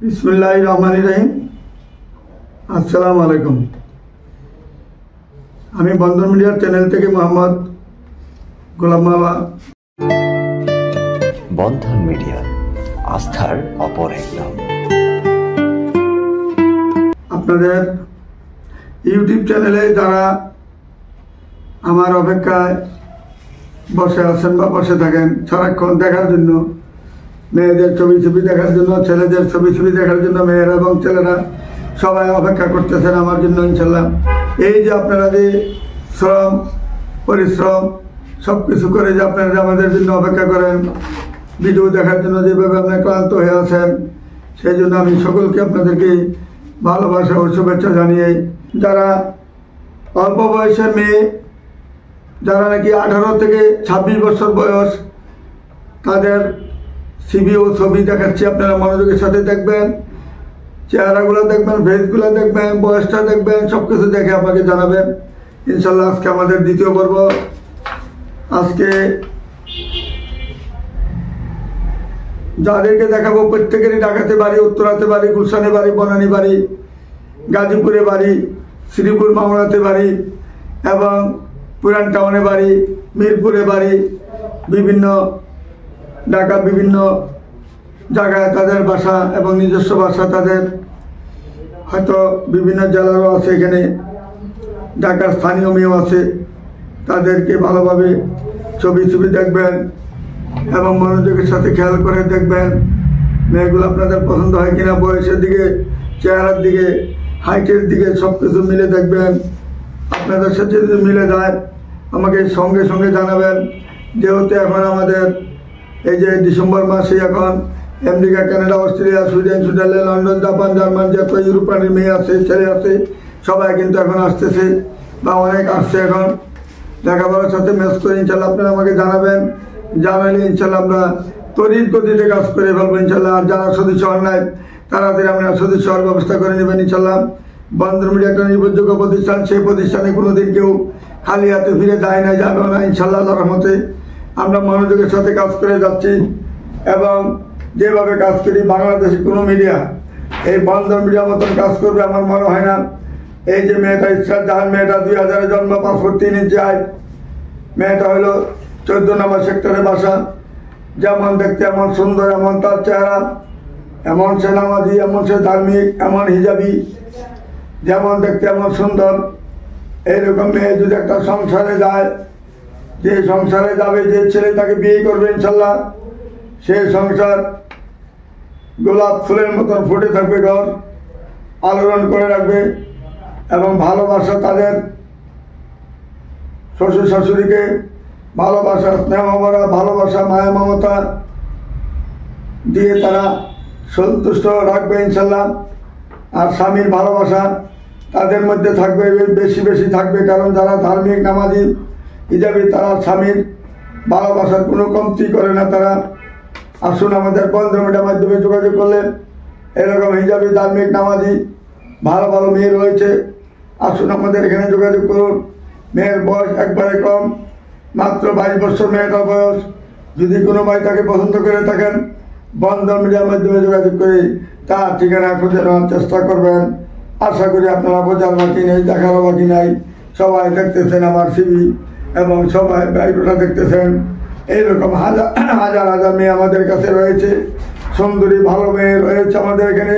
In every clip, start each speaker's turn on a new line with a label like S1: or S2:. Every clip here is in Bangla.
S1: बिस्मिल्लाहिर्रहमानिर्रहीम। अस्सलामु आलैकुम। আমি বন্ধন মিডিয়ার চ্যানেল থেকে মোহাম্মদ গোলাম মাওলা।
S2: বন্ধন মিডিয়া, আস্থার অপর এক নাম।
S1: আপনাদের ইউটিউব চ্যানেলে যারা আমার অপেক্ষায় বসে আছেন বা বসে থাকেন সারাক্ষণ দেখার জন্য, মেয়েদের ছবি দেখার জন্য, ছেলেদের ছবি দেখার জন্য, মেয়েরা এবং ছেলেরা সবাই অপেক্ষা করতেছেন আমার জন্য ইনশাল্লাহ। এই যে আপনারা যে শ্রম পরিশ্রম সব কিছু করে যে আপনারা আমাদের জন্য অপেক্ষা করেন, ভিডিও দেখার জন্য যেভাবে আপনারা ক্লান্ত হয়ে আছেন, সেই জন্য আমি সকলকে আপনাদেরকে ভালোবাসা ও শুভেচ্ছা জানিয়ে, যারা অল্প বয়সের মেয়ে, যারা নাকি 18 থেকে 26 বছর বয়স, তাদের সিভি ও ছবি দেখাচ্ছি, আপনারা মনোযোগের সাথে দেখবেন, চেহারাগুলো দেখবেন, ফেসগুলো দেখবেন, বয়সটা দেখবেন, সব কিছু দেখে আপনাকে জানাবেন ইনশাল্লাহ। আজকে আমাদের দ্বিতীয় পর্ব। আজকে যাদেরকে দেখাবো প্রত্যেকেরই ঢাকাতে বাড়ি, উত্তরাতে বাড়ি, গুলশানে বাড়ি, বনানী বাড়ি, গাজীপুরে বাড়ি, শ্রীপুর মাওনাতে বাড়ি এবং পুরান টাউনে বাড়ি, মিরপুরে বাড়ি, বিভিন্ন ঢাকার বিভিন্ন জায়গায় তাদের বাসা এবং নিজস্ব বাসা, তাদের হয়তো বিভিন্ন জেলারও আছে, এখানে ঢাকার স্থানীয় মেয়েও আছে। তাদেরকে ভালোভাবে ছবি দেখবেন এবং মনোযোগের সাথে খেয়াল করে দেখবেন মেয়েগুলো আপনাদের পছন্দ হয় কিনা, বয়সের দিকে, চেহারার দিকে, হাইটের দিকে সব কিছু মিলে দেখবেন। আপনাদের সাথে যদি মিলে যায় আমাকে সঙ্গে সঙ্গে জানাবেন। যেহেতু এখন আমাদের এই যে ডিসেম্বর মাসে এখন America, Canada, Australia, Sweden, Switzerland, London, Japan, German, যত ইউরোপিয়ানের মেয়ে আছে, ছেলে আছে, সবাই কিন্তু এখন আসতেছে বা অনেক আসছে। এখন লেখাপড়ার সাথে ম্যাচ করে ইনশাল্লাহ আপনারা আমাকে জানাবেন। জানালে ইনশাল্লাহ আমরা তড়িৎ গতিতে কাজ করে ফেলবো ইনশাল্লাহ। আর যারা সদস্য হন নাই তাড়াতাড়ি আমরা সদস্য হওয়ার ব্যবস্থা করে নেবেন ইনশাল্লাহ। বন্ধন মিডিয়া একটা নির্ভরযোগ্য প্রতিষ্ঠান, সেই প্রতিষ্ঠানে কোনোদিন কেউ খালি হাতে ফিরে যায় না, যাবে না ইনশাল্লাহ। আল্লাহর রহমতে আমরা মনোযোগের সাথে কাজ করে যাচ্ছি এবং যেভাবে কাজ করি বাংলাদেশে কোনো মিডিয়া এই বন্ধন মিডিয়ার মতন কাজ করবে আমার মনে হয় না। এই যে মেয়েটা ইসরাত জাহান, মেয়েটা 2000 জন্ম, 5 ফুট 3 ইঞ্চি হাইট, মেয়েটা হলো 14 নম্বর সেক্টরে বাসা। যেমন দেখতে এমন সুন্দর, এমন তার চেহারা, এমন সে নামাজি, এমন সে ধার্মিক, এমন হিজাবি, যেমন দেখতে এমন সুন্দর। এইরকম মেয়ে যদি একটা সংসারে যায়, যে সংসারে যাবে, যে ছেলে তাকে বিয়ে করবে ইনশাল্লাহ, সেই সংসার গোলাপ ফুলের মতন ফুটে থাকবে, ঘর আলোড়ন করে রাখবে এবং ভালোবাসা, তাদের শ্বশুর শাশুড়িকে ভালোবাসা, স্নেহ ভরা ভালোবাসা, মায়া মমতা দিয়ে তারা সন্তুষ্ট রাখবে ইনশাল্লাহ। আর স্বামীর ভালোবাসা তাদের মধ্যে থাকবে, বেশি বেশি থাকবে, কারণ যারা ধার্মিক, নামাজি, হিজাবি, তারা স্বামীর ভালোবাসার কোনো কমতি করে না তারা। আসুন, আমাদের বন্ধন মিডিয়ার মাধ্যমে যোগাযোগ করলে এরকম হিজাবি, ধার্মিক, নামাজি ভালো ভালো মেয়ে রয়েছে। আসুন আমাদের এখানে যোগাযোগ করুন। মেয়ের বয়স একবারে কম, মাত্র 22 বছর মেয়েটার বয়স। যদি কোনো ভাই তাকে পছন্দ করে থাকেন বন্ধন মিডিয়ার মাধ্যমে যোগাযোগ করে তার ঠিকানা খুঁজে নেওয়ার চেষ্টা করবেন। আশা করি আপনারা বোঝার বাকি নেই, দেখারও বাকি নাই। সবাই দেখতেছেন আমার সিভি এবং সবাই বায়োডাটা দেখতেছেন। এইরকম হাজার হাজার মেয়ে আমাদের কাছে রয়েছে, সুন্দরী ভালো মেয়ে রয়েছে আমাদের এখানে।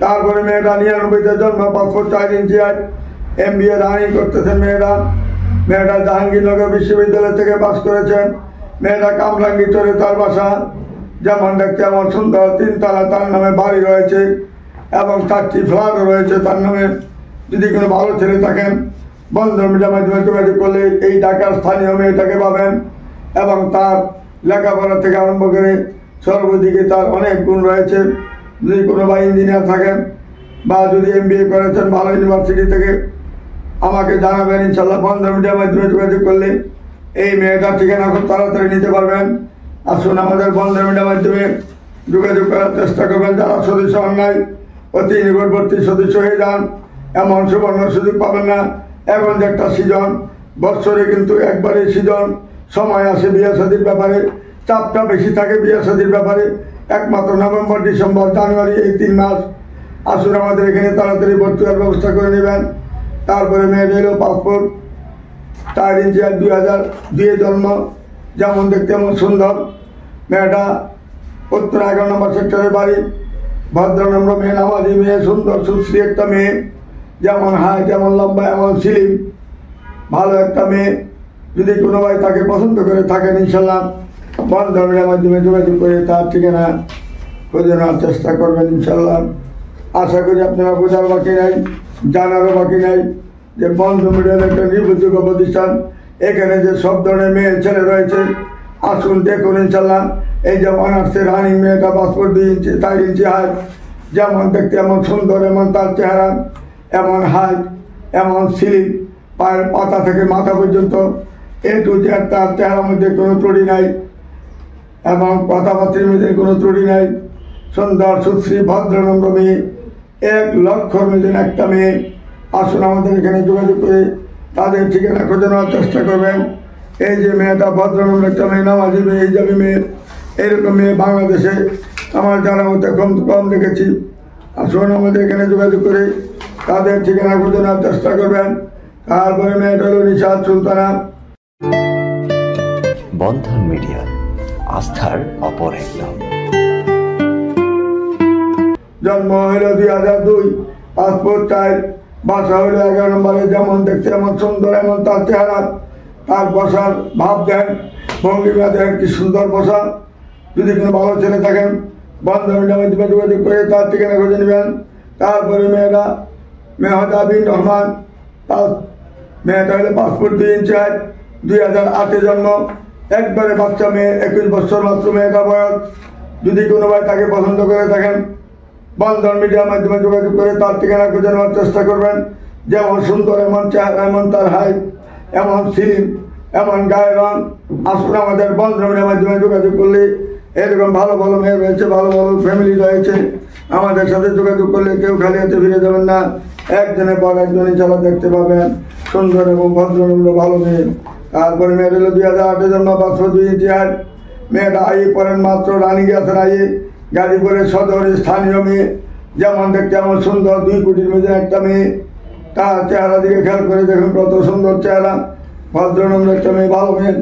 S1: তারপরে মেয়েটা 99-তে জন্ম, 5 ফুট 4 ইঞ্চি হাইট, MBA রানিং করতেছেন মেয়েটা জাহাঙ্গীরনগর বিশ্ববিদ্যালয় থেকে পাস করেছেন। মেয়েটা কামরাঙ্গি চরে তার বাসা। যেমন দেখতে এমন সুন্দর, 3 তলা তার নামে বাড়ি রয়েছে এবং 4টি ফ্ল্যাটও রয়েছে তার নামে। যদি কোনো ভালো ছেলে থাকেন বন্ধন মিডিয়ার মাধ্যমে যোগাযোগ করলে এই ঢাকার স্থানীয় মেয়েটাকে পাবেন এবং তার লেখাপড়া থেকে আরম্ভ করে সর্বদিকে তার অনেক গুণ রয়েছে। যদি কোনো ভাই ইঞ্জিনিয়ার থাকেন বা যদি MBA করেছেন ভালো ইউনিভার্সিটি থেকে আমাকে জানাবেন ইনশাল্লাহ। বন্ধন মিডিয়ার মাধ্যমে যোগাযোগ করলে এই মেয়েটার ঠিকানা খুব তাড়াতাড়ি নিতে পারবেন। আসুন আমাদের বন্ধন মিডিয়ার মাধ্যমে যোগাযোগ করার চেষ্টা করবেন। যারা সদস্য হন নাই অতি নিকটবর্তী সদস্য হয়ে যান, এমন সুবর্ণ সুযোগ পাবেন না। এখন যে একটা সিজন, বৎসরে কিন্তু একবারে সিজন, সময় আসে বিয়ে শাদীর ব্যাপারে, চাপটা বেশি থাকে বিয়ে শাদীর ব্যাপারে। একমাত্র নভেম্বর, ডিসেম্বর, জানুয়ারি এই 3 মাস আসুন আমাদের এখানে তাড়াতাড়ি ভর্তি হওয়ার ব্যবস্থা করে নেবেন। তারপরে মেয়েটা এলো পাসপোর্ট 4 ইঞ্চি আর 2002 জন্ম, যেমন দেখতে এমন সুন্দর। মেয়েটা উত্তর 11 নম্বর সেক্টরের বাড়ি, ভদ্রনম্র মেয়ে, নামাজি মেয়ে, সুন্দর সুশ্রী একটা মেয়ে, যেমন হাই যেমন লম্বা এমন স্লিম, ভালো একটা মেয়ে। যদি কোনো ভাই তাকে পছন্দ করে থাকেন ইনশাল্লাহ বন্ধনের মাধ্যমে যোগাযোগ করে তার ঠিকানা খুঁজে নেওয়ার চেষ্টা করবেন ইনশাল্লাহ। আশা করি আপনারা বোঝার বাকি নাই, জানারও বাকি নাই যে বন্ধন মিডিয়ার একটা নির্ভরযোগ্য প্রতিষ্ঠান। এখানে যে সব ধরনের মেয়ে ছেলে রয়েছে আসুন দেখুন ইনশাল্লাহ। এই যে অনার্সের রানিং মেয়েটা পাসপোর্ট 2 ইঞ্চি 4 ইঞ্চি হাইট, যেমন দেখতে এমন সুন্দর, এমন তার চেহারা, এমন হাইট, এমন স্লিম, পায়ের পাতা থেকে মাথা পর্যন্ত A to Z তার চেহারার মধ্যে কোনো ত্রুটি নাই এবং কথাবার্তার মধ্যে কোনো ত্রুটি নাই। সুন্দর সুশ্রী ভদ্রনম্র মেয়ে, 1 লক্ষর মধ্যে একটা মেয়ে। আসুন আমাদের এখানে যোগাযোগ করে তাদের ঠিকানা খুঁজে নেওয়ার চেষ্টা করবেন। এই যে মেয়েটা ভদ্রনম্র একটা মেয়ে, নামাজি মেয়ে, হিজাবি মেয়ে, এরকম মেয়ে বাংলাদেশে আমার জানা মধ্যে কম দেখেছি। আসুন আমাদের এখানে যোগাযোগ করে তাদের ঠিকানা খুঁজে নেওয়ার চেষ্টা করবেন। তারপরে মেয়েটা হলো নিশাত সুলতানা।
S2: বন্ধন মিডিয়া, আস্থার অপর এক নাম।
S1: জন্ম হইল 2002, পাসপোর্ট 4, বাসা হইল 11 নম্বরে, যেমন দেখতে এমন সুন্দর, এমন তার চেহারা, তার বসার ভাব দেন, ভঙ্গিমা দেন, কি সুন্দর বসা। যদি কোনো ভালো ছেলে থাকেন বন্ধন মিডিয়ার মাধ্যমে যোগাযোগ করে তার ঠিকানা খুঁজে নেবেন। তারপরে মেয়েটা মেহতা বিন রহমান, মেয়েটা হলে পাসপোর্ট 2 ইঞ্চি হাইট, 2008 জন্ম, একবারে বাচ্চা মেয়ে, 21 বছর মাত্র মেয়েটা বয়স। যদি কোনো ভাই তাকে পছন্দ করে থাকেন বন্ধন মিডিয়ার মাধ্যমে যোগাযোগ করে তার ঠিকানা খুঁজে নেওয়ার চেষ্টা করবেন। যেমন সুন্দর, এমন চেহারা, এমন তার হাইট, এমন স্লিম, এমন গায়ের রং। আসুন আমাদের বন্ধন মিডিয়ার মাধ্যমে যোগাযোগ করলে এরকম ভালো ভালো মেয়ে রয়েছে, ভালো ভালো ফ্যামিলি রয়েছে। আমাদের সাথে যোগাযোগ করলে কেউ খালি হাতে ফিরে যাবেন না, একজনের পর একজনই চালা দেখতে পাবেন সুন্দর এবং ভদ্রনম্র ভালো মেয়ে। তারপরে মেয়েটা হলো 2008 জন্ম, পাসপোর্ট 2 ইঞ্চি হাইট, মেয়েটা আইয়ে পড়েন মাত্র, রানিং আছেন আইয়ে, গাজীপুরের সদরে স্থানীয় মেয়ে, যেমন দেখতে এমন সুন্দর, 2 কোটির মধ্যে একটা মেয়ে। তার চেহারা দিকে খেয়াল করে দেখুন কত সুন্দর চেহারা, ভদ্রনম্র একটা মেয়ে, ভালো মেয়ে।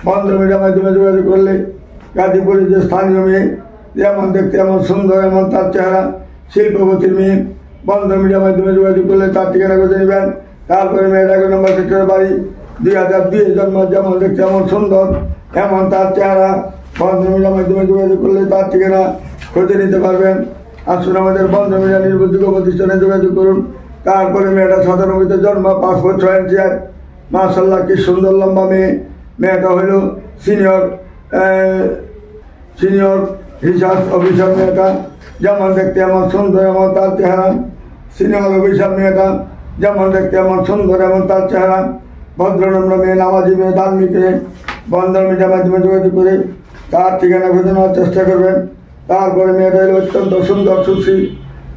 S1: বন্ধন মিডিয়ার মাধ্যমে যোগাযোগ করলে গাজীপুরের যে স্থানীয় মেয়ে, যেমন দেখতে এমন সুন্দর, এমন তার চেহারা, শিল্পপতির মেয়ে। বন্ধন মিডিয়ার মাধ্যমে যোগাযোগ করলে তার ঠিকানা খুঁজে নেবেন। তারপরে মেয়েটা 11 নম্বর সেক্টরের বাড়ি, 2002 জন্ম, যেমন দেখতে এমন সুন্দর, এমন তার চেহারা। বন্ধন মিডিয়ার মাধ্যমে যোগাযোগ করলে তার ঠিকানা খুঁজে নিতে পারবেন। আসুন আমাদের বন্ধন মিডিয়া নির্ভরযোগ্য প্রতিষ্ঠানে যোগাযোগ করুন। তারপরে মেয়েটা 97 জন্ম, পাসপোর্ট 6 ইঞ্চি হাইট, মাশাআল্লাহ কি সুন্দর লম্বা মেয়ে। মেয়েটা হইল সিনিয়র রিসার্চ অফিসার মেয়েটা, যেমন দেখতে এমন সুন্দর, এমন তার চেহারা। সিনিয়র অফিসার মেয়েটা, যেমন দেখতে এমন সুন্দর, এমন তার চেহারা, ভদ্রনম্র মেয়ে, নামাজি মেয়ে, ধার্মিক মেয়ে। বন্ধন মিডিয়ার মাধ্যমে যোগাযোগ করে তার ঠিকানা খুঁজে নেওয়ার চেষ্টা করবেন। তারপরে মেয়েটা হলো অত্যন্ত সুন্দর সুশ্রী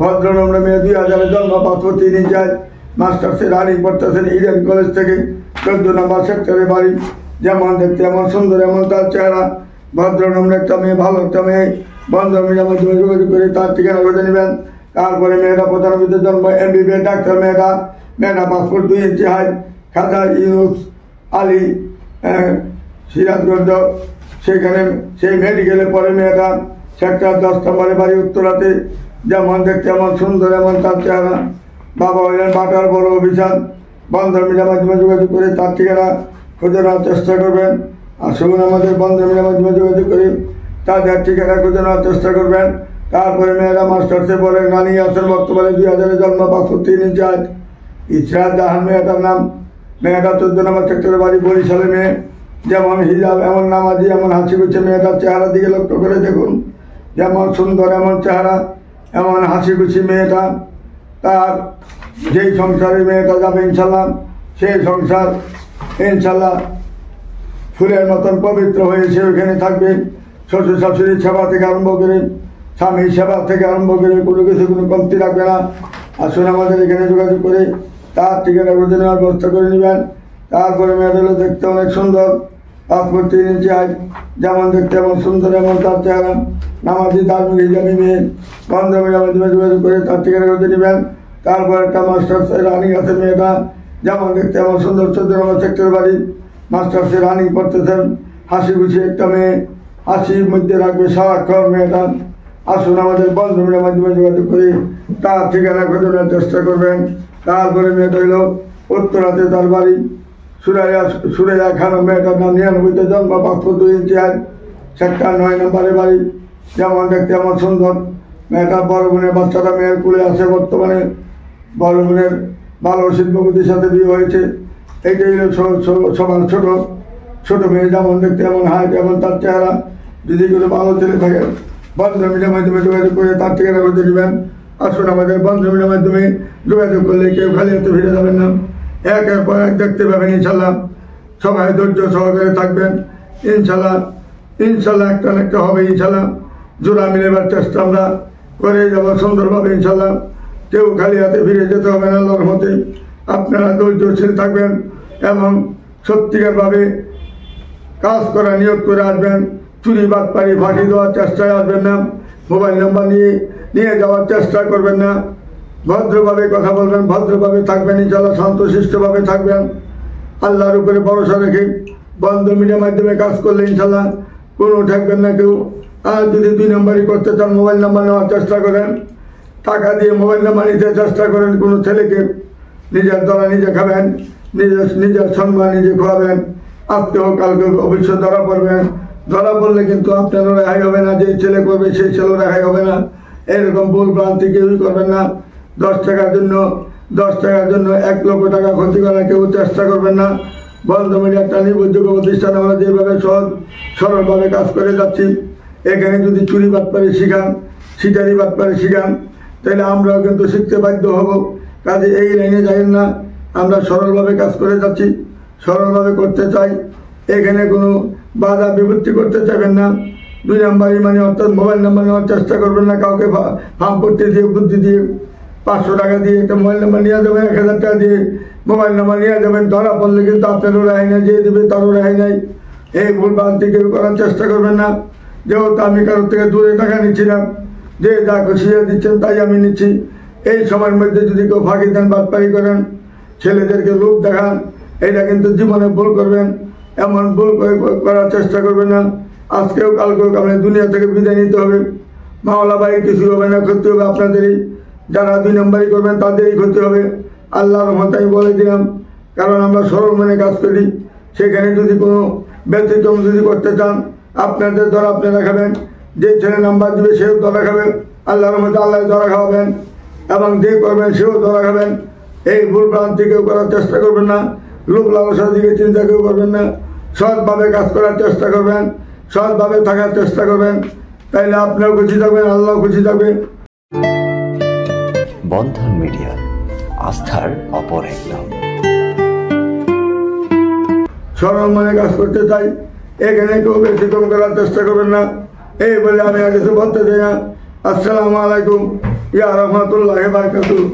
S1: ভদ্রনম্র মেয়ে, 2000 জন্ম, পাসপোর্ট 3 ইঞ্চি হাইট, মাস্টার্সে রানিং পড়তেছেন ইডেন কলেজ থেকে, 14 নম্বর সেক্টরে বাড়ি, যেমন দেখতে এমন সুন্দর, এমন তার চেহারা, ভদ্রনম্র একটা মেয়ে, ভালো একটা মেয়ে। বন্ধন মিডিয়ার মাধ্যমে যোগাযোগ করে তার ঠিকানা খুঁজে নেবেন। তারপরে মেয়েটা 95 জন্ম, MBBS ডাক্তার মেয়েটা পাসপোর্ট 2 ইঞ্চি হাইট, খাজা ইউনুস আলী, সিরাজগঞ্জ, সেখানে সেই মেডিকেলে পরে মেয়েটা সেক্টর 10 নম্বরে বাড়ি, উত্তরাতে, যেমন দেখতে এমন সুন্দর, এমন তার চেহারা। বাবা হইলেন বাটার বড় অফিসার। বন্ধন মিডিয়ার মাধ্যমে যোগাযোগ করে তার ঠিকানা খুঁজে নেওয়ার চেষ্টা করবেন। আসুন আমাদের বন্ধন মিডিয়ার মাধ্যমে যোগাযোগ করে তাদের ঠিকানা খুঁজে নেওয়ার চেষ্টা করবেন। তারপরে মেয়েরা মাস্টার্সে পড়ে, রানিং আছেন, বর্তমানে 2000 জন্ম, পাসপোর্ট 3 ইঞ্চি হাইট, ইসরাত জাহান মেয়েটার নাম। মেয়েটা 14 নম্বর সেক্টরের বাড়ি, বরিশালে মেয়ে, যেমন হিজাব, এমন নামাজি, এমন হাসি খুশি। মেয়েটার চেহারার দিকে লক্ষ্য করে দেখুন, যেমন সুন্দর, এমন চেহারা, এমন হাসি খুশি মেয়েটা। তার যেই সংসারে মেয়েটা যাবে ইনশাল্লাহ, সেই সংসার ইনশাল্লাহ ফুলের মতন পবিত্র হয়ে সে ওখানে থাকবে। শ্বশুর শাশুড়ির সেবা থেকে আরম্ভ করে, স্বামীর সেবা থেকে আরম্ভ করে কোনো কিছু কোনো কমতি রাখবে না। আসুন আমাদের এখানে যোগাযোগ করে তার ঠিকানা খুঁজে নেওয়ার ব্যবস্থা করে নেবেন। তারপরে মেয়েটা হলো দেখতে অনেক সুন্দর, 5 ফুট 3 ইঞ্চি হাইট, যেমন দেখতে এমন সুন্দর এমন তার চেহারা, নামাজি ধার্মিক হিসাবে মেয়ে, বন্ধমের মাধ্যমে যোগাযোগ করে তার ঠিকানা করতে নেবেন। তারপর একটা মাস্টার্সের রানিং আছে মেয়েটা, যেমন দেখতে এমন সুন্দর 14 নম্বর সেক্টর বাড়ি, মাস্টার্সের রানিং পড়তেছেন, হাসি খুশি একটা মেয়ে, হাসির মধ্যে রাখবে সারাক্ষণ মেয়েটা। আসুন আমাদের বন্ধমের মাধ্যমে যোগাযোগ করে তার ঠিকানা খোঁজানোর চেষ্টা করবেন। তারপরে মেয়েটা হইল উত্তরাতে তার বাড়ি, সুরাইয়া খানম, মেয়েটার নাম 99-তে জন্ম, 5 ফুট 2 ইঞ্চি হাইট, সেক্টর 9 নম্বরে বাড়ি, যেমন দেখতে এমন সুন্দর। মেয়েটার বড় বোনের বাচ্চাটা মেয়ের কুলে আছে বর্তমানে, বড় বোনের ভালো শিল্পপতির সাথে বিয়ে হয়েছে। এইটাই সবার ছোট মেয়ে, যেমন দেখতে এমন হাইট এমন তার চেহারা। যদি কোনো ভালো ছেলে থাকে বন্ধমিনের মাধ্যমে যোগাযোগ করে তার ঠিকানা করতে নেবেন। আসুন আমাদের বন্ধমিনের মাধ্যমে যোগাযোগ করলে কেউ খালি হাতে ফিরে যাবেন না, একের পর এক দেখতে পাবেন ইনশাল্লাহ। সবাই ধৈর্য সহকারে থাকবেন, ইনশাল্লাহ একটা না একটা হবে ইনশাল্লাহ। জোড়া মিলেবার চেষ্টা আমরা করে যাবো সুন্দরভাবে ইনশাল্লাহ। কেউ খালি হাতে ফিরে যেতে হবে না আল্লাহর মতে। আপনারা ধৈর্যশীল থাকবেন এবং সত্যিকারভাবে কাজ করা নিয়োগ করে আসবেন। চুরি বাটপারি ফাঁকি দেওয়ার চেষ্টায় আসবেন না, মোবাইল নাম্বার নিয়ে যাওয়ার চেষ্টা করবেন না। ভদ্রভাবে কথা বলবেন, ভদ্রভাবে থাকবেন ইনশাল্লাহ, শান্তশিষ্টভাবে থাকবেন। আল্লাহর উপরে ভরসা রেখে বন্ধমিনের মাধ্যমে কাজ করলে ইনশাল্লাহ কোনো ঠেকবেন না কেউ। আর যদি 2 নম্বরই করতে চান মোবাইল নাম্বার নেওয়ার চেষ্টা করেন, টাকা দিয়ে মোবাইল নাম্বার নিতে চেষ্টা করেন। কোনো ছেলেকে নিজের দ্বারা নিজে খাবেন, নিজের সম্মান নিজে খোয়াবেন। আজকে হোক কালকে অবশ্যই ধরা পড়বেন। ধরা পড়লে কিন্তু আপনারও রেহাই হবে না, যে ছেলে করবে সেই ছেলেও রেহাই হবে না। এরকম ভুল ভ্রান্তি কেউই করবেন না। 10 টাকার জন্য 1 লক্ষ টাকা ক্ষতি করার কেউ চেষ্টা করবেন না। বন্ধমিনের একটা নির্ভরযোগ্য প্রতিষ্ঠান, আমরা যেভাবে সহজ সরলভাবে কাজ করে যাচ্ছি। এখানে যদি চুরি বাটপারি শিখান, সিটারি বাটপারি শিখান, তাহলে আমরাও কিন্তু শিখতে বাধ্য হব। কাজে এই লাইনে যাবেন না, আমরা সরলভাবে কাজ করে যাচ্ছি, সরলভাবে করতে চাই। এখানে কোনো বাধা বিপত্তি করতে চাইবেন না। 2 নম্বরই মানে অর্থাৎ মোবাইল নাম্বার নেওয়ার চেষ্টা করবেন না। কাউকে ফার্ম করতে দিয়ে বুদ্ধি দিয়ে 500 টাকা দিয়ে একটা মোবাইল নাম্বার নিয়ে যাবেন, 1000 টাকা দিয়ে মোবাইল নাম্বার নিয়ে যাবেন। ধরা পড়লে কিন্তু আপনারও রেহাই নাই, যে দেবে তারও রেহাই নাই। এই ভুল ভ্রান্তি কেউ করার চেষ্টা করবেন না। যেহেতু আমি কারোর থেকে দূরে টাকা নিচ্ছিলাম, যে যা খুশি দিচ্ছেন তাই আমি নিচ্ছি। এই সময়ের মধ্যে যদি কেউ ফাঁকি দেন, বাটপারি করেন, ছেলেদেরকে লোভ দেখান, এটা কিন্তু জীবনে ভুল করবেন। এমন ভুল করার চেষ্টা করবেন না। আজকেও কালকেও আপনার দুনিয়া থেকে বিদায় নিতে হবে। মাওলা ভাই কিছু হবে না, ক্ষতি হবে আপনাদেরই। যারা 2 নম্বরই করবেন তাদেরই ক্ষতি হবে। আল্লাহর রহমতে আমি বলে দিলাম, কারণ আমরা সরল মনে কাজ করি। সেখানে যদি কোনো ব্যতিক্রম যদি করতে চান, আপনাদের ধরা আপনারা খাবেন। যে ছেলে নাম্বার দিবে সেও ধরা খাবেন, আল্লাহর রহমতে আল্লাহ ধরা খাওয়াবেন, এবং যে করবেন সেও ধরা খাবেন। এই ভুল ভ্রান্তি কেউ করার চেষ্টা করবেন না, লোভ লালসার দিকে চিন্তা কেউ করবেন না। সৎভাবে কাজ করার চেষ্টা করবেন, সৎভাবে থাকার চেষ্টা করবেন, তাইলে আপনিও খুশি থাকবেন, আল্লাহ খুশি থাকবেন।
S2: বন্ধন মিডিয়া, আস্থার অপর এক নাম।
S1: সরল মনে কাজ করতে চাই, এখানে কেউ ব্যতিক্রম করার চেষ্টা করবেন না। এই বলে আমি আর কিছু বলতে চাই না। আসসালামু আলাইকুম ইয়া রাহমাতুল্লাহি ওয়া বারাকাতুহু।